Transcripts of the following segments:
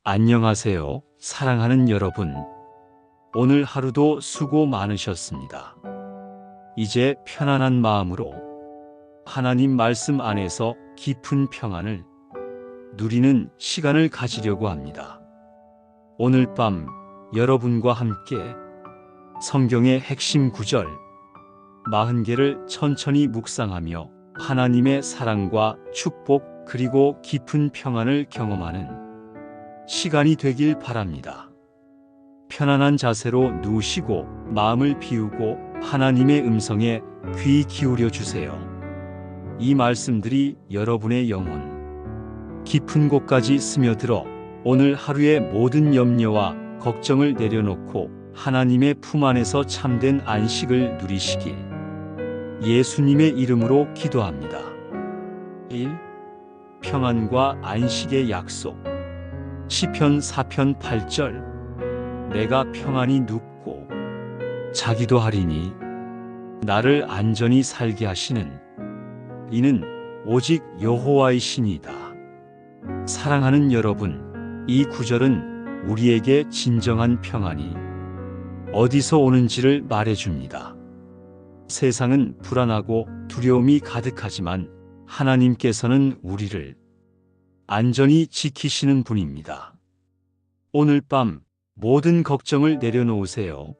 안녕하세요, 사랑하는 여러분. 오늘 하루도 수고 많으셨습니다. 이제 편안한 마음으로 하나님 말씀 안에서 깊은 평안을 누리는 시간을 가지려고 합니다. 오늘 밤 여러분과 함께 성경의 핵심 구절 40개를 천천히 묵상하며 하나님의 사랑과 축복 그리고 깊은 평안을 경험하는 시간이 되길 바랍니다. 편안한 자세로 누우시고 마음을 비우고 하나님의 음성에 귀 기울여 주세요. 이 말씀들이 여러분의 영혼 깊은 곳까지 스며들어 오늘 하루의 모든 염려와 걱정을 내려놓고 하나님의 품 안에서 참된 안식을 누리시길 예수님의 이름으로 기도합니다. 1. 평안과 안식의 약속. 시편 4편 8절. 내가 평안히 눕고 자기도 하리니 나를 안전히 살게 하시는 이는 오직 여호와이시니이다. 사랑하는 여러분, 이 구절은 우리에게 진정한 평안이 어디서 오는지를 말해줍니다. 세상은 불안하고 두려움이 가득하지만 하나님께서는 우리를 안전히 지키시는 분입니다. 오늘 밤 모든 걱정을 내려놓으세요.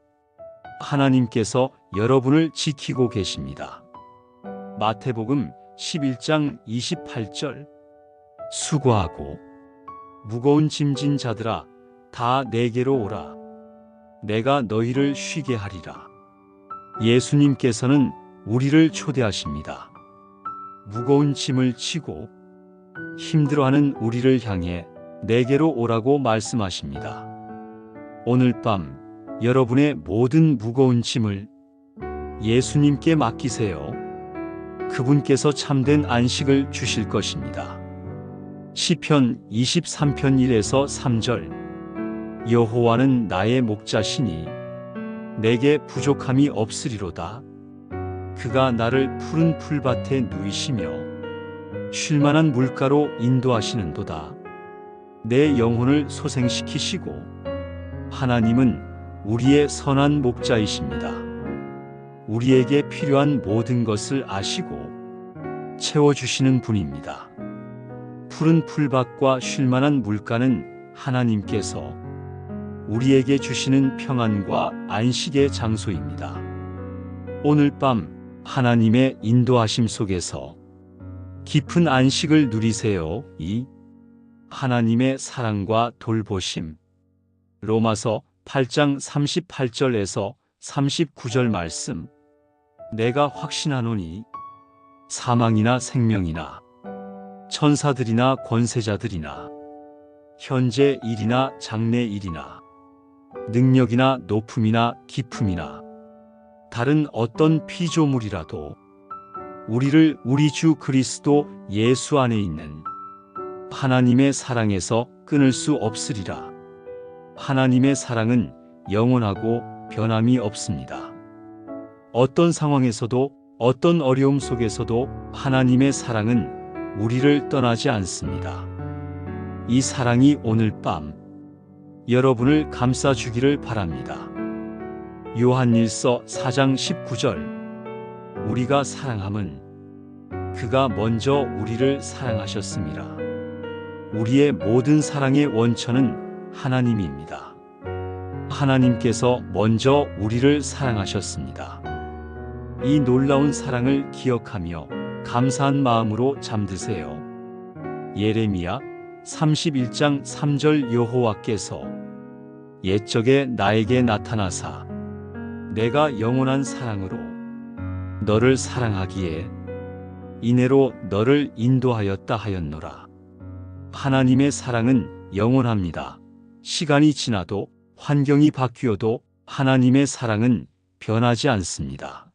하나님께서 여러분을 지키고 계십니다. 마태복음 11장 28절. 수고하고 무거운 짐진 자들아 다 내게로 오라. 내가 너희를 쉬게 하리라. 예수님께서는 우리를 초대하십니다. 무거운 짐을 지고 힘들어하는 우리를 향해 내게로 오라고 말씀하십니다. 오늘 밤 여러분의 모든 무거운 짐을 예수님께 맡기세요. 그분께서 참된 안식을 주실 것입니다. 시편 23편 1에서 3절. 여호와는 나의 목자시니 내게 부족함이 없으리로다. 그가 나를 푸른 풀밭에 누이시며 쉴만한 물가로 인도하시는도다. 내 영혼을 소생시키시고 하나님은 우리의 선한 목자이십니다. 우리에게 필요한 모든 것을 아시고 채워주시는 분입니다. 푸른 풀밭과 쉴만한 물가는 하나님께서 우리에게 주시는 평안과 안식의 장소입니다. 오늘 밤 하나님의 인도하심 속에서 깊은 안식을 누리세요. 2. 하나님의 사랑과 돌보심. 로마서 8장 38절에서 39절 말씀. 내가 확신하노니 사망이나 생명이나 천사들이나 권세자들이나 현재 일이나 장래 일이나 능력이나 높음이나 깊음이나 다른 어떤 피조물이라도 우리를 우리 주 그리스도 예수 안에 있는 하나님의 사랑에서 끊을 수 없으리라. 하나님의 사랑은 영원하고 변함이 없습니다. 어떤 상황에서도 어떤 어려움 속에서도 하나님의 사랑은 우리를 떠나지 않습니다. 이 사랑이 오늘 밤 여러분을 감싸주기를 바랍니다. 요한일서 4장 19절. 우리가 사랑함은 그가 먼저 우리를 사랑하셨습니다. 우리의 모든 사랑의 원천은 하나님입니다. 하나님께서 먼저 우리를 사랑하셨습니다. 이 놀라운 사랑을 기억하며 감사한 마음으로 잠드세요. 예레미야 31장 3절. 여호와께서 옛적에 나에게 나타나사 내가 영원한 사랑으로 너를 사랑하기에 이내로 너를 인도하였다 하였노라. 하나님의 사랑은 영원합니다. 시간이 지나도 환경이 바뀌어도 하나님의 사랑은 변하지 않습니다.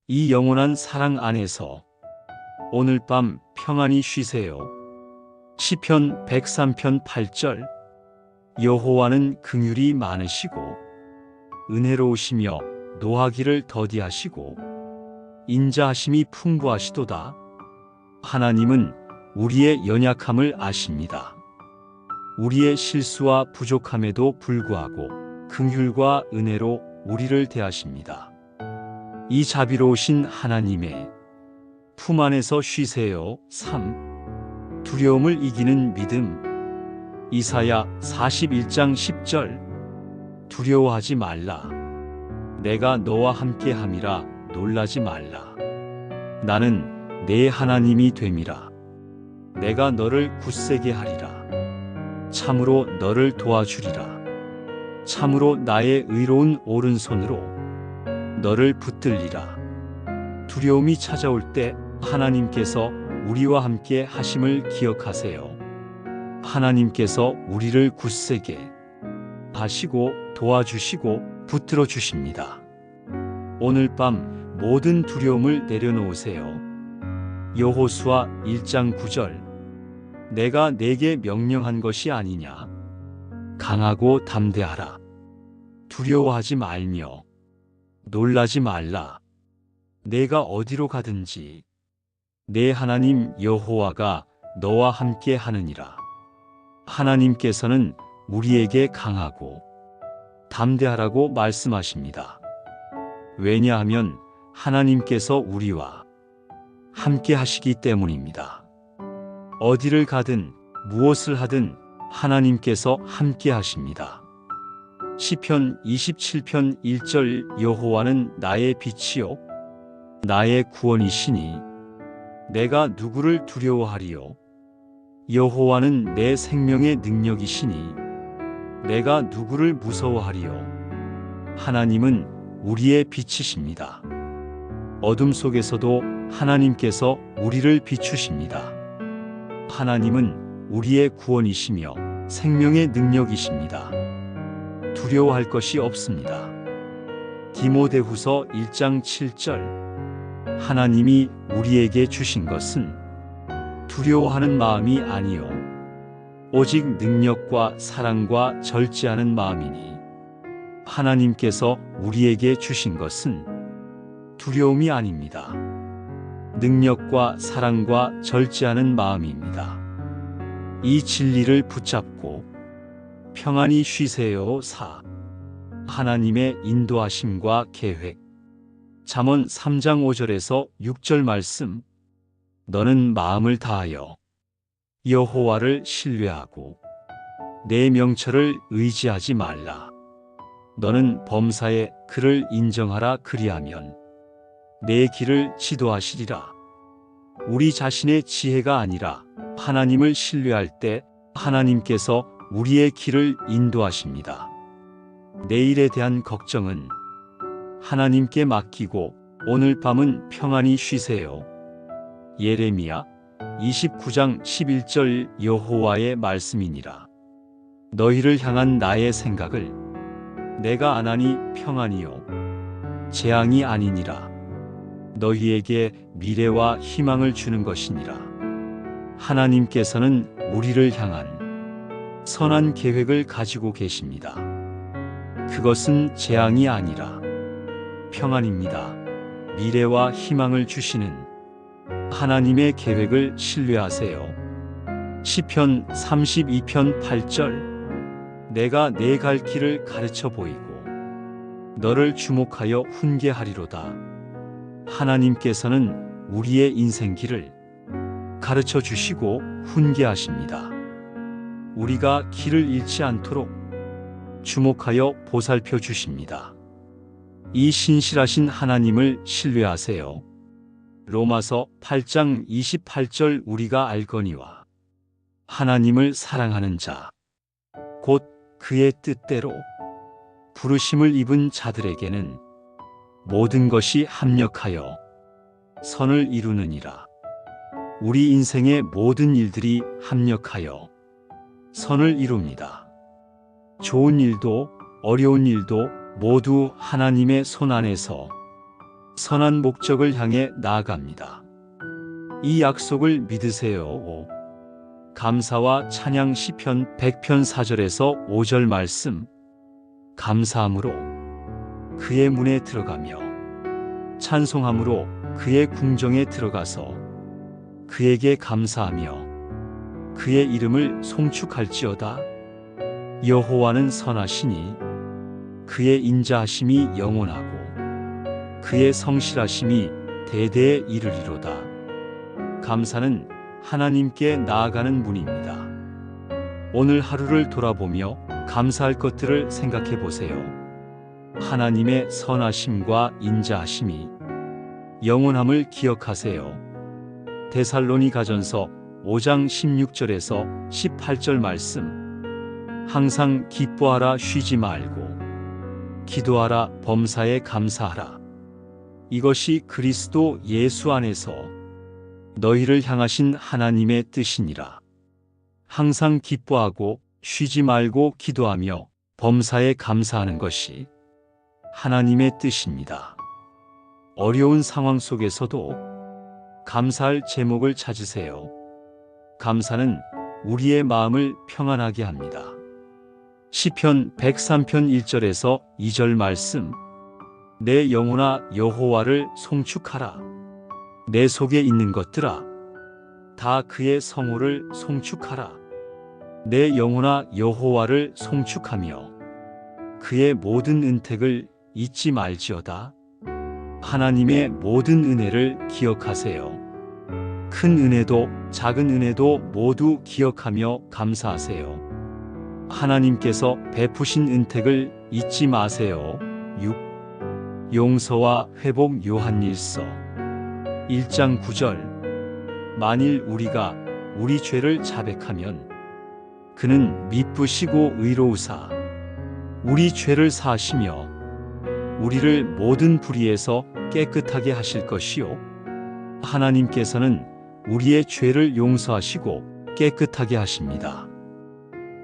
이 영원한 사랑 안에서 오늘 밤 평안히 쉬세요. 시편 103편 8절. 여호와는 긍휼이 많으시고 은혜로우시며 노하기를 더디하시고 인자하심이 풍부하시도다. 하나님은 우리의 연약함을 아십니다. 우리의 실수와 부족함에도 불구하고 긍휼과 은혜로 우리를 대하십니다. 이 자비로우신 하나님의 품 안에서 쉬세요. 3. 두려움을 이기는 믿음. 이사야 41장 10절. 두려워하지 말라. 내가 너와 함께 함이라. 놀라지 말라. 나는 내 하나님이 됨이라. 내가 너를 굳세게 하리라. 참으로 너를 도와주리라. 참으로 나의 의로운 오른손으로 너를 붙들리라. 두려움이 찾아올 때 하나님께서 우리와 함께 하심을 기억하세요. 하나님께서 우리를 굳세게 하시고 도와주시고 붙들어 주십니다. 오늘 밤 모든 두려움을 내려놓으세요. 여호수아 1장 9절. 내가 내게 명령한 것이 아니냐. 강하고 담대하라. 두려워하지 말며 놀라지 말라. 내가 어디로 가든지 내 하나님 여호와가 너와 함께 하느니라. 하나님께서는 우리에게 강하고 담대하라고 말씀하십니다. 왜냐하면 하나님께서 우리와 함께 하시기 때문입니다. 어디를 가든 무엇을 하든 하나님께서 함께 하십니다. 시편 27편 1절. 여호와는 나의 빛이요 나의 구원이시니 내가 누구를 두려워하리요. 여호와는 내 생명의 능력이시니 내가 누구를 무서워하리요. 하나님은 우리의 빛이십니다. 어둠 속에서도 하나님께서 우리를 비추십니다. 하나님은 우리의 구원이시며 생명의 능력이십니다. 두려워할 것이 없습니다. 디모데후서 1장 7절. 하나님이 우리에게 주신 것은 두려워하는 마음이 아니요 오직 능력과 사랑과 절제하는 마음이니 하나님께서 우리에게 주신 것은 두려움이 아닙니다. 능력과 사랑과 절제하는 마음입니다. 이 진리를 붙잡고 평안히 쉬세요. 4. 하나님의 인도하심과 계획. 잠언 3장 5절에서 6절 말씀. 너는 마음을 다하여 여호와를 신뢰하고 내 명철을 의지하지 말라. 너는 범사에 그를 인정하라. 그리하면 내 길을 지도하시리라. 우리 자신의 지혜가 아니라 하나님을 신뢰할 때 하나님께서 우리의 길을 인도하십니다. 내일에 대한 걱정은 하나님께 맡기고 오늘 밤은 평안히 쉬세요. 예레미야 29장 11절. 여호와의 말씀이니라. 너희를 향한 나의 생각을 내가 아나니 평안이요 재앙이 아니니라. 너희에게 미래와 희망을 주는 것이니라. 하나님께서는 우리를 향한 선한 계획을 가지고 계십니다. 그것은 재앙이 아니라 평안입니다. 미래와 희망을 주시는 하나님의 계획을 신뢰하세요. 시편 32편 8절. 내가 내 갈 길을 가르쳐 보이고 너를 주목하여 훈계하리로다. 하나님께서는 우리의 인생 길을 가르쳐 주시고 훈계하십니다. 우리가 길을 잃지 않도록 주목하여 보살펴 주십니다. 이 신실하신 하나님을 신뢰하세요. 로마서 8장 28절. 우리가 알거니와 하나님을 사랑하는 자 곧 그의 뜻대로 부르심을 입은 자들에게는 모든 것이 합력하여 선을 이루느니라. 우리 인생의 모든 일들이 합력하여 선을 이룹니다. 좋은 일도 어려운 일도 모두 하나님의 손 안에서 선한 목적을 향해 나아갑니다. 이 약속을 믿으세요. 감사와 찬양 시편 100편 4절에서 5절 말씀. 감사함으로 그의 문에 들어가며 찬송함으로 그의 궁정에 들어가서 그에게 감사하며 그의 이름을 송축할지어다. 여호와는 선하시니 그의 인자하심이 영원하고 그의 성실하심이 대대에 이르리로다. 감사는 하나님께 나아가는 문입니다. 오늘 하루를 돌아보며 감사할 것들을 생각해 보세요. 하나님의 선하심과 인자하심이 영원함을 기억하세요. 데살로니가전서 5장 16절에서 18절 말씀. 항상 기뻐하라, 쉬지 말고 기도하라, 범사에 감사하라. 이것이 그리스도 예수 안에서 너희를 향하신 하나님의 뜻이니라. 항상 기뻐하고 쉬지 말고 기도하며 범사에 감사하는 것이 하나님의 뜻입니다. 어려운 상황 속에서도 감사할 제목을 찾으세요. 감사는 우리의 마음을 평안하게 합니다. 시편 103편 1절에서 2절 말씀. 내 영혼아 여호와를 송축하라. 내 속에 있는 것들아 다 그의 성호를 송축하라. 내 영혼아 여호와를 송축하며 그의 모든 은택을 잊지 말지어다. 하나님의 모든 은혜를 기억하세요. 큰 은혜도 작은 은혜도 모두 기억하며 감사하세요. 하나님께서 베푸신 은택을 잊지 마세요. 6. 용서와 회복. 요한일서 1장 9절. 만일 우리가 우리 죄를 자백하면 그는 미쁘시고 의로우사 우리 죄를 사하시며 우리를 모든 불의에서 깨끗하게 하실 것이요. 하나님께서는 우리의 죄를 용서하시고 깨끗하게 하십니다.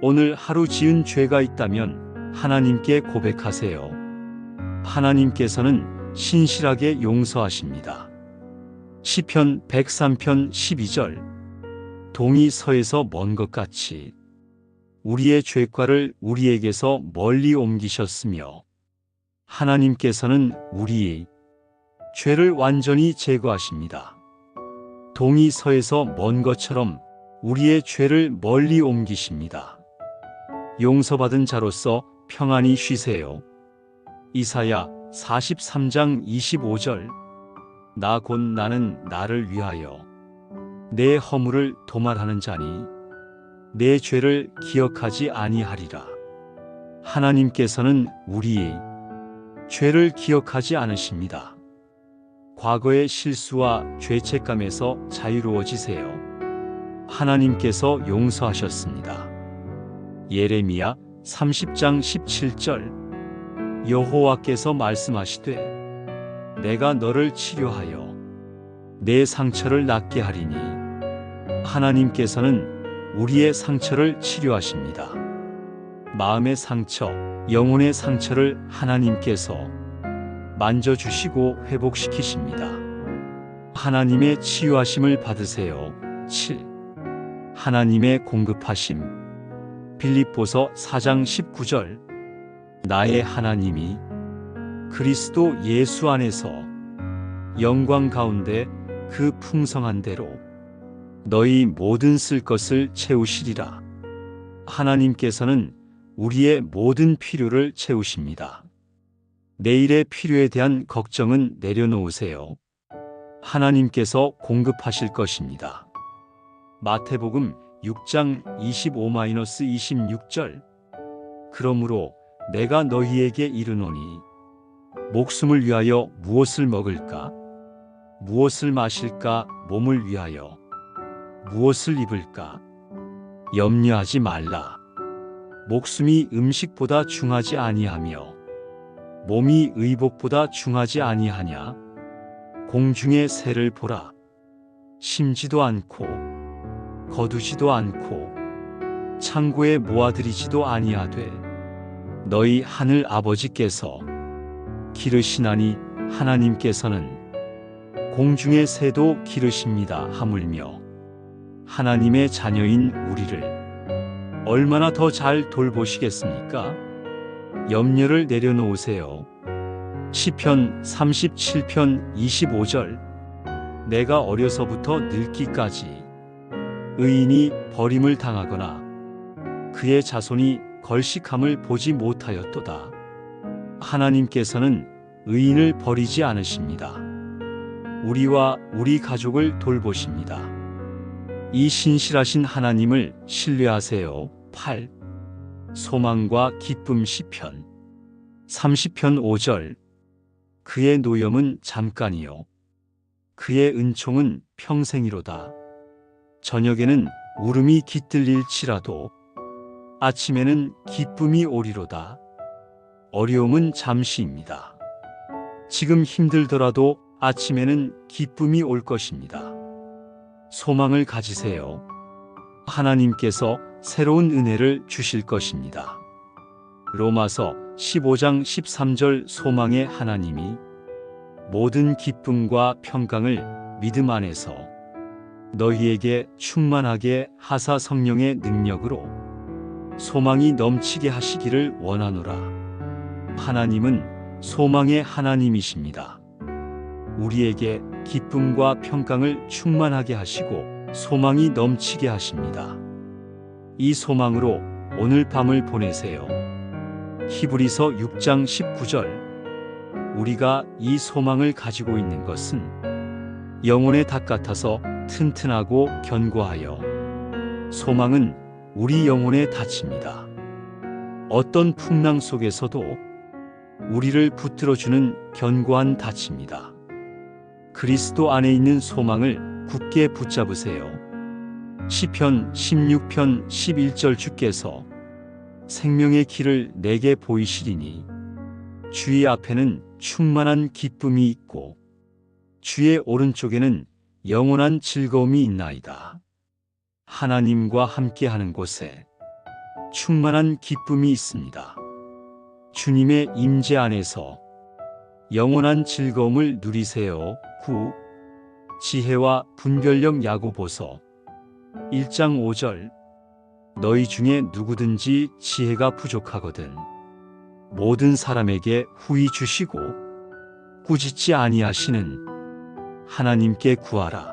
오늘 하루 지은 죄가 있다면 하나님께 고백하세요. 하나님께서는 신실하게 용서하십니다. 시편 103편 12절. 동이 서에서 먼 것 같이 우리의 죄과를 우리에게서 멀리 옮기셨으며 하나님께서는 우리의 죄를 완전히 제거하십니다. 동이 서에서 먼 것처럼 우리의 죄를 멀리 옮기십니다. 용서받은 자로서 평안히 쉬세요. 이사야 43장 25절. 나 곧 나는 나를 위하여 내 허물을 도말하는 자니 내 죄를 기억하지 아니하리라. 하나님께서는 우리의 죄를 기억하지 않으십니다. 과거의 실수와 죄책감에서 자유로워지세요. 하나님께서 용서하셨습니다. 예레미야 30장 17절. 여호와께서 말씀하시되 내가 너를 치료하여 내 상처를 낫게 하리니. 하나님께서는 우리의 상처를 치료하십니다. 마음의 상처, 영혼의 상처를 하나님께서 만져주시고 회복시키십니다. 하나님의 치유하심을 받으세요. 7. 하나님의 공급하심. 빌립보서 4장 19절. 나의 하나님이 그리스도 예수 안에서 영광 가운데 그 풍성한 대로 너희 모든 쓸 것을 채우시리라. 하나님께서는 우리의 모든 필요를 채우십니다. 내일의 필요에 대한 걱정은 내려놓으세요. 하나님께서 공급하실 것입니다. 마태복음 6장 25-26절. 그러므로 내가 너희에게 이르노니 목숨을 위하여 무엇을 먹을까? 무엇을 마실까? 몸을 위하여 무엇을 입을까? 염려하지 말라. 목숨이 음식보다 중하지 아니하며 몸이 의복보다 중하지 아니하냐? 공중의 새를 보라. 심지도 않고 거두지도 않고 창고에 모아들이지도 아니하되 너희 하늘 아버지께서 기르시나니 하나님께서는 공중의 새도 기르십니다 하물며 하나님의 자녀인 우리를 얼마나 더 잘 돌보시겠습니까? 염려를 내려놓으세요. 시편 37편 25절. 내가 어려서부터 늙기까지 의인이 버림을 당하거나 그의 자손이 걸식함을 보지 못하였도다. 하나님께서는 의인을 버리지 않으십니다. 우리와 우리 가족을 돌보십니다. 이 신실하신 하나님을 신뢰하세요. 8. 소망과 기쁨 시편 30편 5절. 그의 노염은 잠깐이요 그의 은총은 평생이로다. 저녁에는 울음이 깃들릴지라도 아침에는 기쁨이 오리로다. 어려움은 잠시입니다. 지금 힘들더라도 아침에는 기쁨이 올 것입니다. 소망을 가지세요. 하나님께서 새로운 은혜를 주실 것입니다. 로마서 15장 13절. 소망의 하나님이 모든 기쁨과 평강을 믿음 안에서 너희에게 충만하게 하사 성령의 능력으로 소망이 넘치게 하시기를 원하노라. 하나님은 소망의 하나님이십니다. 우리에게 기쁨과 평강을 충만하게 하시고 소망이 넘치게 하십니다. 이 소망으로 오늘 밤을 보내세요. 히브리서 6장 19절. 우리가 이 소망을 가지고 있는 것은 영혼의 닭 같아서 튼튼하고 견고하여 소망은 우리 영혼의 닻입니다. 어떤 풍랑 속에서도 우리를 붙들어주는 견고한 닻입니다. 그리스도 안에 있는 소망을 굳게 붙잡으세요. 시편 16편 11절. 주께서 생명의 길을 내게 보이시리니 주의 앞에는 충만한 기쁨이 있고 주의 오른쪽에는 영원한 즐거움이 있나이다. 하나님과 함께하는 곳에 충만한 기쁨이 있습니다. 주님의 임재 안에서 영원한 즐거움을 누리세요. 9. 지혜와 분별력. 야고보서 1장 5절. 너희 중에 누구든지 지혜가 부족하거든 모든 사람에게 후히 주시고 꾸짖지 아니하시는 하나님께 구하라.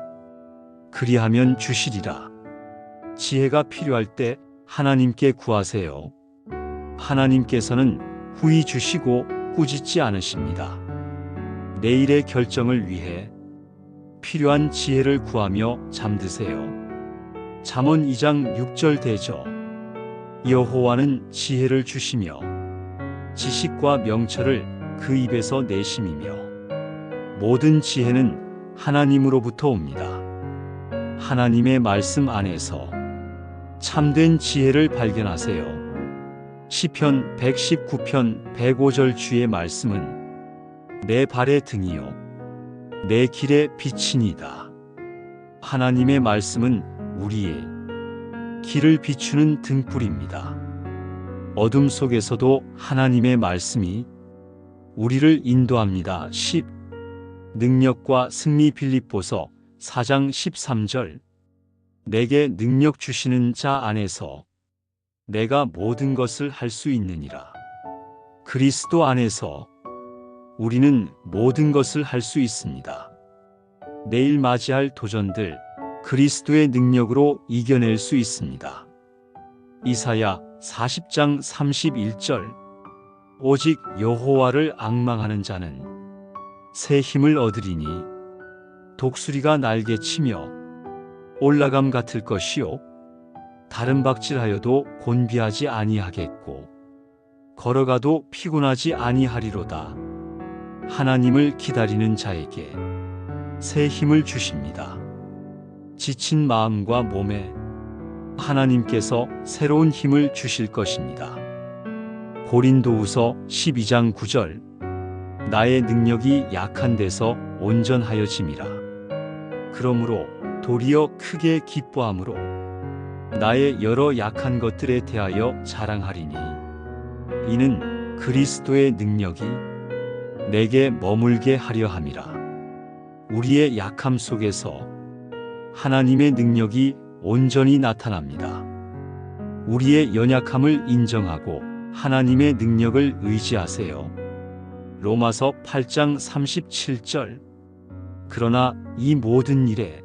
그리하면 주시리라. 지혜가 필요할 때 하나님께 구하세요. 하나님께서는 후히 주시고 꾸짖지 않으십니다. 내일의 결정을 위해 필요한 지혜를 구하며 잠드세요. 잠언 2장 6절. 대저 여호와는 지혜를 주시며 지식과 명철을 그 입에서 내심이며 모든 지혜는 하나님으로부터 옵니다. 하나님의 말씀 안에서 참된 지혜를 발견하세요. 시편 119편 105절. 주의 말씀은 내 발의 등이요 내 길의 빛이니이다. 하나님의 말씀은 우리의 길을 비추는 등불입니다. 어둠 속에서도 하나님의 말씀이 우리를 인도합니다. 10. 능력과 승리. 빌립보서 4장 13절. 내게 능력 주시는 자 안에서 내가 모든 것을 할 수 있느니라. 그리스도 안에서 우리는 모든 것을 할 수 있습니다. 내일 맞이할 도전들 그리스도의 능력으로 이겨낼 수 있습니다. 이사야 40장 31절. 오직 여호와를 앙망하는 자는 새 힘을 얻으리니 독수리가 날개치며 올라감 같을 것이요 다른 박질하여도 곤비하지 아니하겠고 걸어가도 피곤하지 아니하리로다. 하나님을 기다리는 자에게 새 힘을 주십니다. 지친 마음과 몸에 하나님께서 새로운 힘을 주실 것입니다. 고린도후서 12장 9절. 나의 능력이 약한 데서 온전하여짐이라. 그러므로 도리어 크게 기뻐함으로 나의 여러 약한 것들에 대하여 자랑하리니 이는 그리스도의 능력이 내게 머물게 하려 함이라. 우리의 약함 속에서 하나님의 능력이 온전히 나타납니다. 우리의 연약함을 인정하고 하나님의 능력을 의지하세요. 로마서 8장 37절. 그러나 이 모든 일에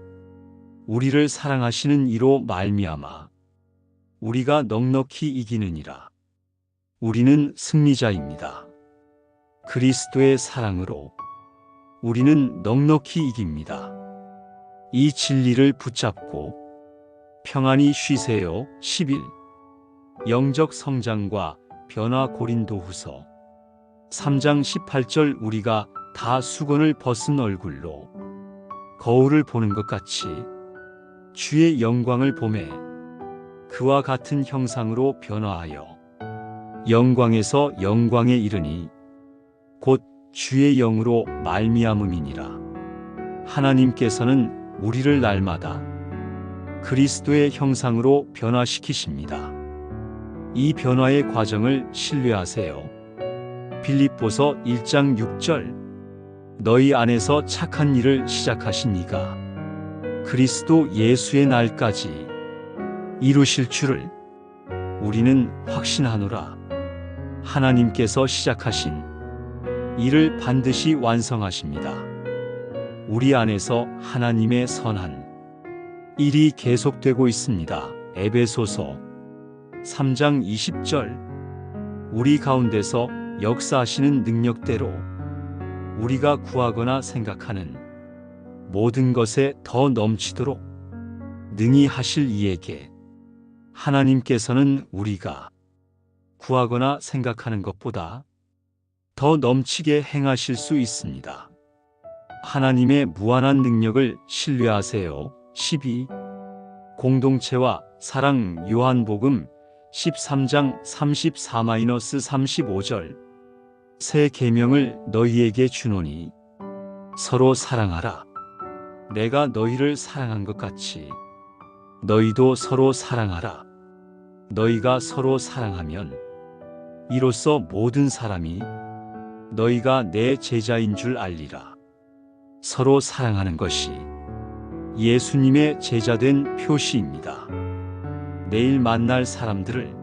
우리를 사랑하시는 이로 말미암아 우리가 넉넉히 이기느니라. 우리는 승리자입니다. 그리스도의 사랑으로 우리는 넉넉히 이깁니다. 이 진리를 붙잡고 평안히 쉬세요. 11. 영적 성장과 변화. 고린도후서 3장 18절. 우리가 다 수건을 벗은 얼굴로 거울을 보는 것 같이 주의 영광을 보매 그와 같은 형상으로 변화하여 영광에서 영광에 이르니 곧 주의 영으로 말미암음이니라. 하나님께서는 우리를 날마다 그리스도의 형상으로 변화시키십니다. 이 변화의 과정을 신뢰하세요. 빌립보서 1장 6절. 너희 안에서 착한 일을 시작하신 이가 그리스도 예수의 날까지 이루실 줄을 우리는 확신하노라. 하나님께서 시작하신 일을 반드시 완성하십니다. 우리 안에서 하나님의 선한 일이 계속되고 있습니다. 에베소서 3장 20절. 우리 가운데서 역사하시는 능력대로 우리가 구하거나 생각하는 모든 것에 더 넘치도록 능히 하실 이에게 하나님께서는 우리가 구하거나 생각하는 것보다 더 넘치게 행하실 수 있습니다. 하나님의 무한한 능력을 신뢰하세요. 12. 공동체와 사랑. 요한복음 13장 34-35절. 새 계명을 너희에게 주노니 서로 사랑하라. 내가 너희를 사랑한 것 같이 너희도 서로 사랑하라. 너희가 서로 사랑하면 이로써 모든 사람이 너희가 내 제자인 줄 알리라. 서로 사랑하는 것이 예수님의 제자된 표시입니다. 내일 만날 사람들을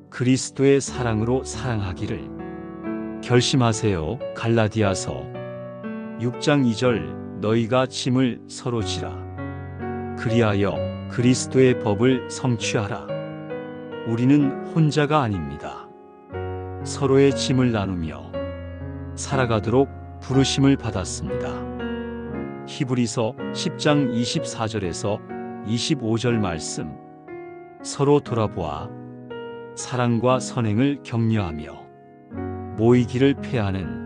그리스도의 사랑으로 사랑하기를 결심하세요. 갈라디아서 6장 2절. 너희가 짐을 서로 지라. 그리하여 그리스도의 법을 성취하라. 우리는 혼자가 아닙니다. 서로의 짐을 나누며 살아가도록 부르심을 받았습니다. 히브리서 10장 24절에서 25절 말씀. 서로 돌아보아 사랑과 선행을 격려하며 모이기를 폐하는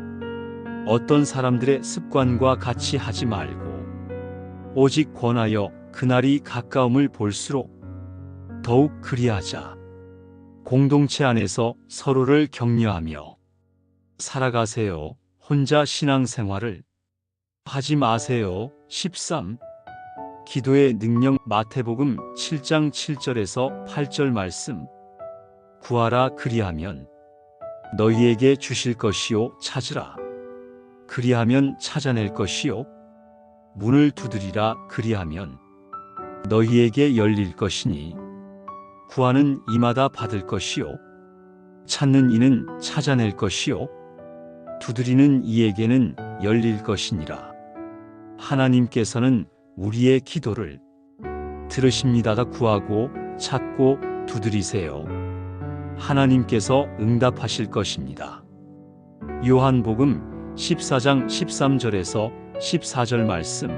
어떤 사람들의 습관과 같이 하지 말고 오직 권하여 그날이 가까움을 볼수록 더욱 그리하자. 공동체 안에서 서로를 격려하며 살아가세요. 혼자 신앙생활을 하지 마세요. 13. 기도의 능력. 마태복음 7장 7절에서 8절 말씀. 구하라 그리하면 너희에게 주실 것이요. 찾으라 그리하면 찾아낼 것이요. 문을 두드리라 그리하면 너희에게 열릴 것이니 구하는 이마다 받을 것이요. 찾는 이는 찾아낼 것이요. 두드리는 이에게는 열릴 것이니라. 하나님께서는 우리의 기도를 들으십니다. 구하고 찾고 두드리세요. 하나님께서 응답하실 것입니다. 요한복음 14장 13절에서 14절 말씀.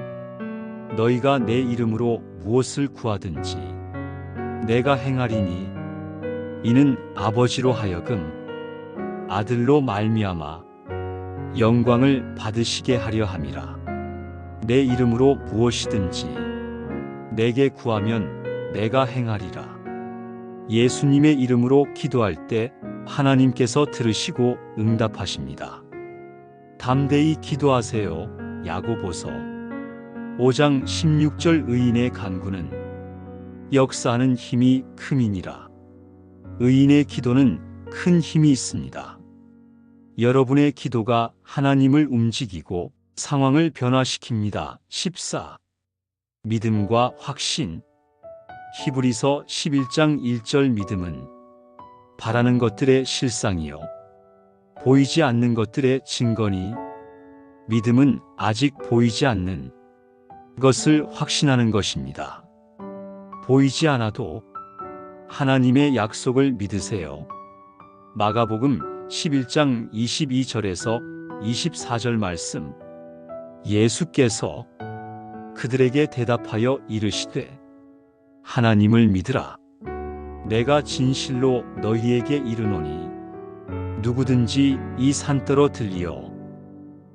너희가 내 이름으로 무엇을 구하든지 내가 행하리니 이는 아버지로 하여금 아들로 말미암아 영광을 받으시게 하려 함이라. 내 이름으로 무엇이든지 내게 구하면 내가 행하리라. 예수님의 이름으로 기도할 때 하나님께서 들으시고 응답하십니다. 담대히 기도하세요. 야고보서 5장 16절. 의인의 간구는 역사하는 힘이 큼이니라. 의인의 기도는 큰 힘이 있습니다. 여러분의 기도가 하나님을 움직이고 상황을 변화시킵니다. 14. 믿음과 확신. 히브리서 11장 1절. 믿음은 바라는 것들의 실상이요 보이지 않는 것들의 증거니 믿음은 아직 보이지 않는 그것을 확신하는 것입니다. 보이지 않아도 하나님의 약속을 믿으세요. 마가복음 11장 22절에서 24절 말씀. 예수께서 그들에게 대답하여 이르시되 하나님을 믿으라. 내가 진실로 너희에게 이르노니 누구든지 이 산더러 들리어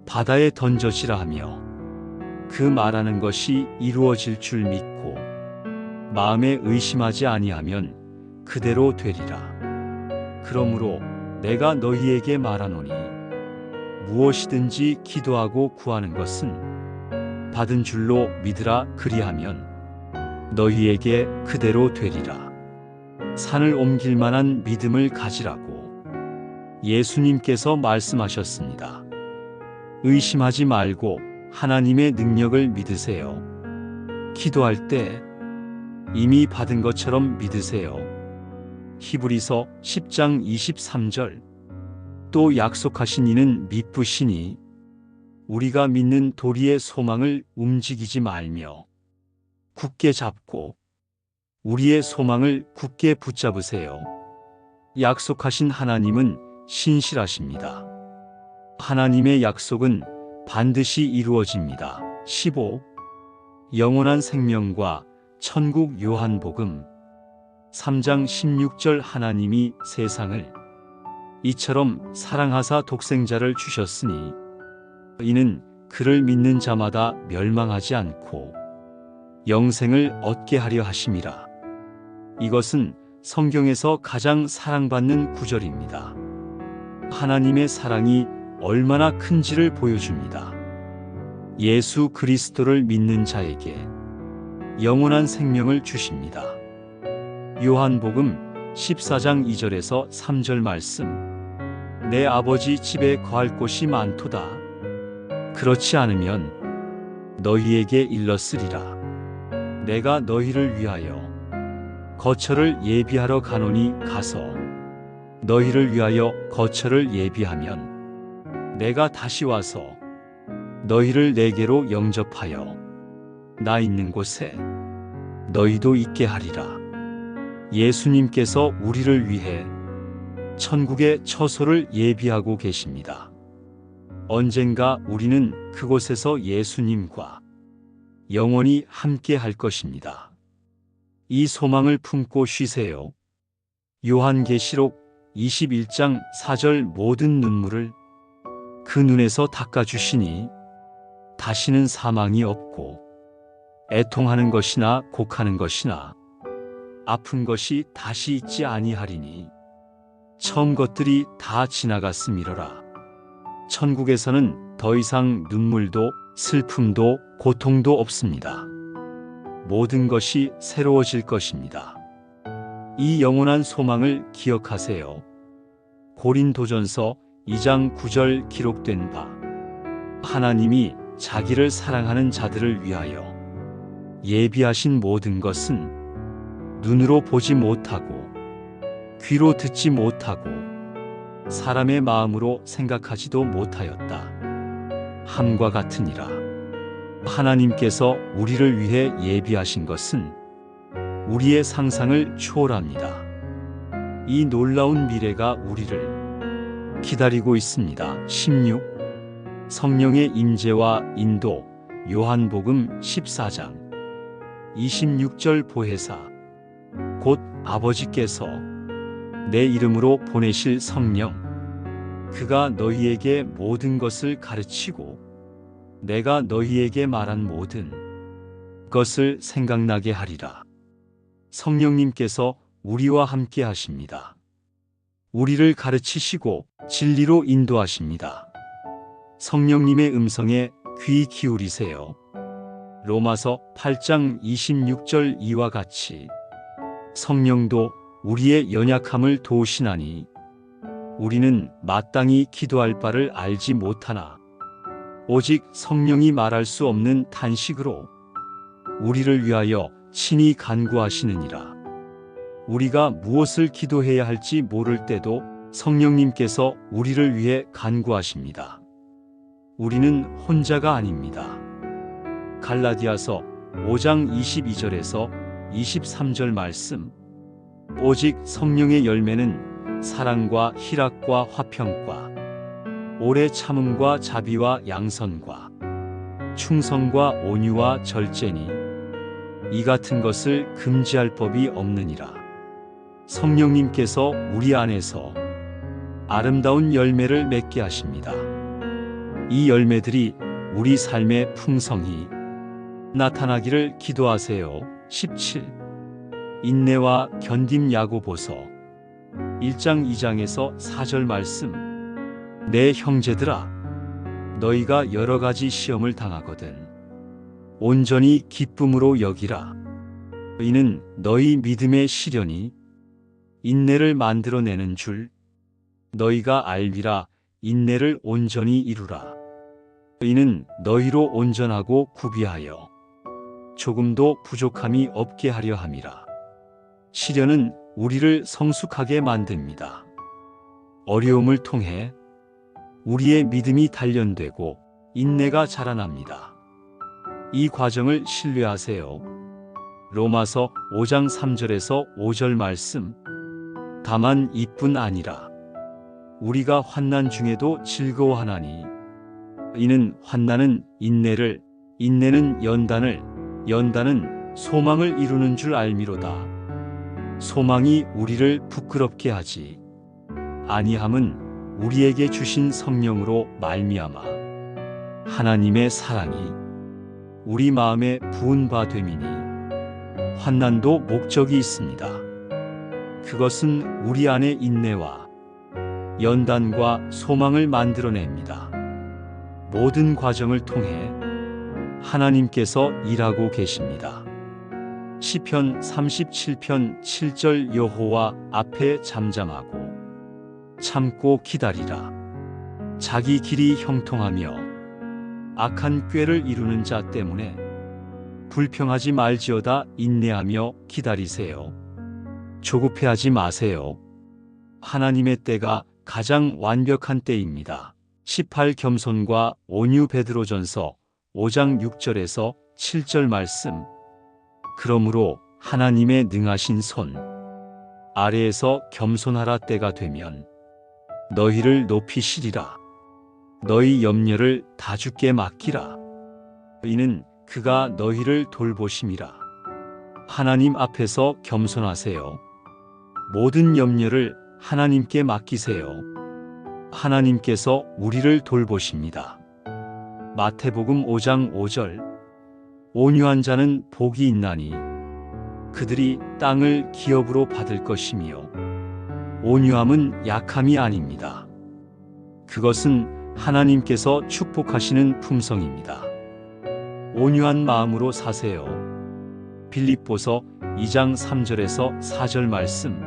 바다에 던져지라 하며 그 말하는 것이 이루어질 줄 믿고 마음에 의심하지 아니하면 그대로 되리라. 그러므로 내가 너희에게 말하노니 무엇이든지 기도하고 구하는 것은 받은 줄로 믿으라. 그리하면 너희에게 그대로 되리라. 산을 옮길 만한 믿음을 가지라고 예수님께서 말씀하셨습니다. 의심하지 말고 하나님의 능력을 믿으세요. 기도할 때 이미 받은 것처럼 믿으세요. 히브리서 10장 23절. 또 약속하신 이는 미쁘시니 우리가 믿는 도리의 소망을 움직이지 말며 굳게 잡고 우리의 소망을 굳게 붙잡으세요. 약속하신 하나님은 신실하십니다. 하나님의 약속은 반드시 이루어집니다. 15. 영원한 생명과 천국. 요한복음 3장 16절. 하나님이 세상을 이처럼 사랑하사 독생자를 주셨으니 이는 그를 믿는 자마다 멸망하지 않고 영생을 얻게 하려 하심이라. 이것은 성경에서 가장 사랑받는 구절입니다. 하나님의 사랑이 얼마나 큰지를 보여줍니다. 예수 그리스도를 믿는 자에게 영원한 생명을 주십니다. 요한복음 14장 2절에서 3절 말씀. 내 아버지 집에 거할 곳이 많도다. 그렇지 않으면 너희에게 일렀으리라. 내가 너희를 위하여 거처를 예비하러 가노니 가서 너희를 위하여 거처를 예비하면 내가 다시 와서 너희를 내게로 영접하여 나 있는 곳에 너희도 있게 하리라. 예수님께서 우리를 위해 천국의 처소를 예비하고 계십니다. 언젠가 우리는 그곳에서 예수님과 영원히 함께 할 것입니다. 이 소망을 품고 쉬세요. 요한계시록 21장 4절. 모든 눈물을 그 눈에서 닦아주시니 다시는 사망이 없고 애통하는 것이나 곡하는 것이나 아픈 것이 다시 있지 아니하리니 처음 것들이 다 지나갔음이로라. 천국에서는 더 이상 눈물도 슬픔도 고통도 없습니다. 모든 것이 새로워질 것입니다. 이 영원한 소망을 기억하세요. 고린도전서 2장 9절. 기록된 바 하나님이 자기를 사랑하는 자들을 위하여 예비하신 모든 것은 눈으로 보지 못하고 귀로 듣지 못하고 사람의 마음으로 생각하지도 못하였다 함과 같으니라. 하나님께서 우리를 위해 예비하신 것은 우리의 상상을 초월합니다. 이 놀라운 미래가 우리를 기다리고 있습니다. 16. 성령의 임재와 인도. 요한복음 14장 26절. 보혜사 곧 아버지께서 내 이름으로 보내실 성령 그가 너희에게 모든 것을 가르치고 내가 너희에게 말한 모든 것을 생각나게 하리라. 성령님께서 우리와 함께 하십니다. 우리를 가르치시고 진리로 인도하십니다. 성령님의 음성에 귀 기울이세요. 로마서 8장 26절. 이와 같이 성령도 우리의 연약함을 도우시나니 우리는 마땅히 기도할 바를 알지 못하나 오직 성령이 말할 수 없는 탄식으로 우리를 위하여 친히 간구하시느니라. 우리가 무엇을 기도해야 할지 모를 때도 성령님께서 우리를 위해 간구하십니다. 우리는 혼자가 아닙니다. 갈라디아서 5장 22절에서 23절 말씀. 오직 성령의 열매는 사랑과 희락과 화평과 오래 참음과 자비와 양선과 충성과 온유와 절제니 이 같은 것을 금지할 법이 없느니라. 성령님께서 우리 안에서 아름다운 열매를 맺게 하십니다. 이 열매들이 우리 삶의 풍성히 나타나기를 기도하세요. 17. 인내와 견딤. 야고보서 1장 2장에서 4절 말씀. 내 형제들아, 너희가 여러 가지 시험을 당하거든 온전히 기쁨으로 여기라. 이는 너희 믿음의 시련이 인내를 만들어내는 줄 너희가 알미라. 인내를 온전히 이루라. 이는 너희로 온전하고 구비하여 조금도 부족함이 없게 하려 함이라. 시련은 우리를 성숙하게 만듭니다. 어려움을 통해 우리의 믿음이 단련되고 인내가 자라납니다. 이 과정을 신뢰하세요. 로마서 5장 3절에서 5절 말씀. 다만 이뿐 아니라 우리가 환난 중에도 즐거워하나니 이는 환난은 인내를, 인내는 연단을, 연단은 소망을 이루는 줄 알미로다. 소망이 우리를 부끄럽게 하지 아니함은 우리에게 주신 성령으로 말미암아 하나님의 사랑이 우리 마음에 부은 바 됨이니 환난도 목적이 있습니다. 그것은 우리 안에 인내와 연단과 소망을 만들어냅니다. 모든 과정을 통해 하나님께서 일하고 계십니다. 시편 37편 7절. 여호와 앞에 잠잠하고 참고 기다리라. 자기 길이 형통하며 악한 꾀를 이루는 자 때문에 불평하지 말지어다. 인내하며 기다리세요. 조급해하지 마세요. 하나님의 때가 가장 완벽한 때입니다. 18. 겸손과 온유. 베드로전서 5장 6절에서 7절 말씀. 그러므로 하나님의 능하신 손 아래에서 겸손하라. 때가 되면 너희를 높이시리라. 너희 염려를 다 주께 맡기라. 이는 그가 너희를 돌보심이라. 하나님 앞에서 겸손하세요. 모든 염려를 하나님께 맡기세요. 하나님께서 우리를 돌보십니다. 마태복음 5장 5절. 온유한 자는 복이 있나니 그들이 땅을 기업으로 받을 것이며 온유함은 약함이 아닙니다. 그것은 하나님께서 축복하시는 품성입니다. 온유한 마음으로 사세요. 빌립보서 2장 3절에서 4절 말씀.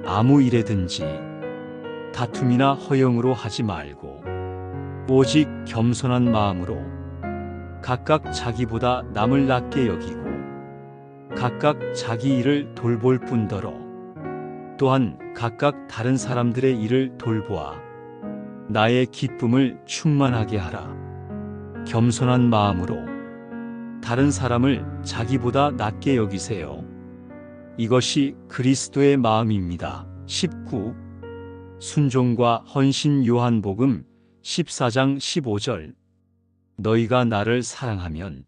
아무 일에든지 다툼이나 허영으로 하지 말고 오직 겸손한 마음으로 각각 자기보다 남을 낮게 여기고 각각 자기 일을 돌볼 뿐더러 또한 각각 다른 사람들의 일을 돌보아 나의 기쁨을 충만하게 하라. 겸손한 마음으로 다른 사람을 자기보다 낮게 여기세요. 이것이 그리스도의 마음입니다. 19. 순종과 헌신. 요한복음 14장 15절. 너희가 나를 사랑하면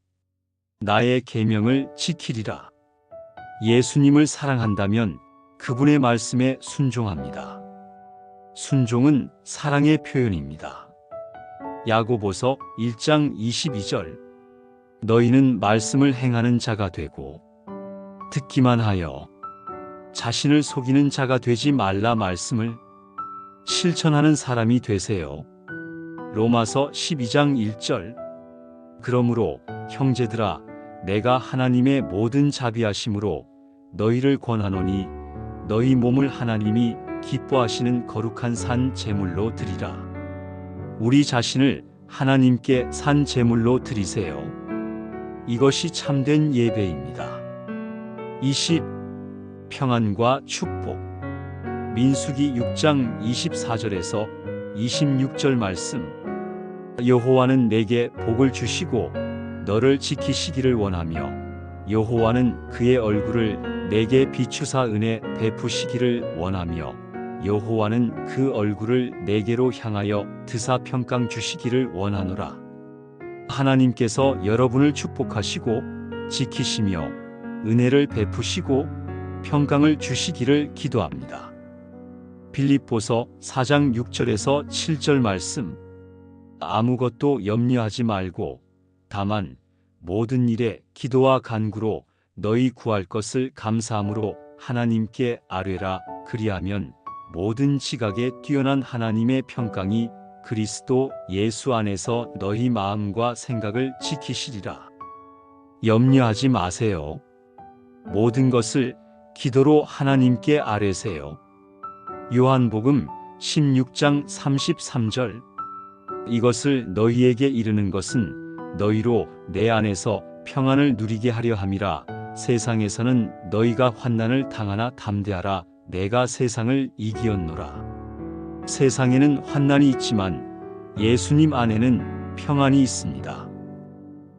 나의 계명을 지키리라. 예수님을 사랑한다면 그분의 말씀에 순종합니다. 순종은 사랑의 표현입니다. 야고보서 1장 22절. 너희는 말씀을 행하는 자가 되고 듣기만 하여 자신을 속이는 자가 되지 말라. 말씀을 실천하는 사람이 되세요. 로마서 12장 1절. 그러므로 형제들아, 내가 하나님의 모든 자비하심으로 너희를 권하노니 너희 몸을 하나님이 기뻐하시는 거룩한 산 제물로 드리라. 우리 자신을 하나님께 산 제물로 드리세요. 이것이 참된 예배입니다. 20. 평안과 축복. 민수기 6장 24절에서 26절 말씀. 여호와는 내게 복을 주시고 너를 지키시기를 원하며 여호와는 그의 얼굴을 내게 비추사 은혜 베푸시기를 원하며 여호와는 그 얼굴을 내게로 향하여 드사 평강 주시기를 원하노라. 하나님께서 여러분을 축복하시고 지키시며 은혜를 베푸시고 평강을 주시기를 기도합니다. 빌립보서 4장 6절에서 7절 말씀. 아무것도 염려하지 말고 다만 모든 일에 기도와 간구로 너희 구할 것을 감사함으로 하나님께 아뢰라. 그리하면 모든 지각에 뛰어난 하나님의 평강이 그리스도 예수 안에서 너희 마음과 생각을 지키시리라. 염려하지 마세요. 모든 것을 기도로 하나님께 아뢰세요. 요한복음 16장 33절. 이것을 너희에게 이르는 것은 너희로 내 안에서 평안을 누리게 하려 함이라. 세상에서는 너희가 환난을 당하나 담대하라. 내가 세상을 이기었노라. 세상에는 환난이 있지만 예수님 안에는 평안이 있습니다.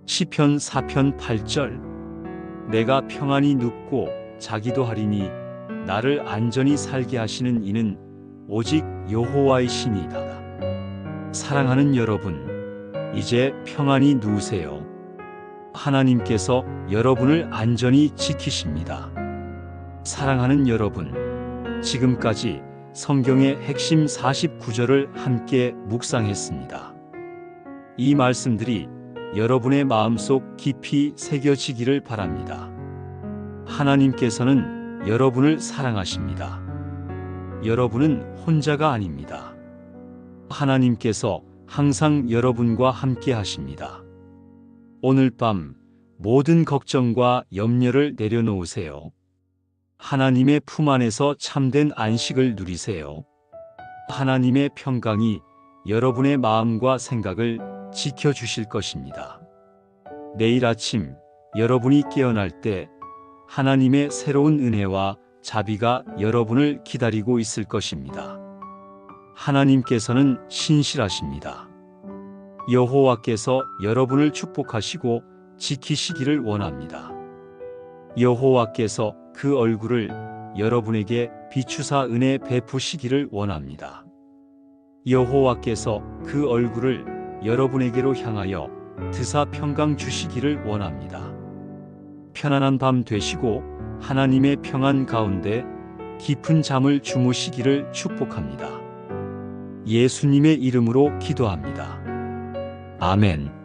시편 4편 8절. 내가 평안히 눕고 자기도 하리니 나를 안전히 살게 하시는 이는 오직 여호와이시니이다. 사랑하는 여러분, 이제 평안히 누우세요. 하나님께서 여러분을 안전히 지키십니다. 사랑하는 여러분, 지금까지 성경의 핵심 49절을 함께 묵상했습니다. 이 말씀들이 여러분의 마음속 깊이 새겨지기를 바랍니다. 하나님께서는 여러분을 사랑하십니다. 여러분은 혼자가 아닙니다. 하나님께서 항상 여러분과 함께 하십니다. 오늘 밤 모든 걱정과 염려를 내려놓으세요. 하나님의 품 안에서 참된 안식을 누리세요. 하나님의 평강이 여러분의 마음과 생각을 지켜주실 것입니다. 내일 아침 여러분이 깨어날 때 하나님의 새로운 은혜와 자비가 여러분을 기다리고 있을 것입니다. 하나님께서는 신실하십니다. 여호와께서 여러분을 축복하시고 지키시기를 원합니다. 여호와께서 그 얼굴을 여러분에게 비추사 은혜 베푸시기를 원합니다. 여호와께서 그 얼굴을 여러분에게로 향하여 드사 평강 주시기를 원합니다. 편안한 밤 되시고 하나님의 평안 가운데 깊은 잠을 주무시기를 축복합니다. 예수님의 이름으로 기도합니다. 아멘.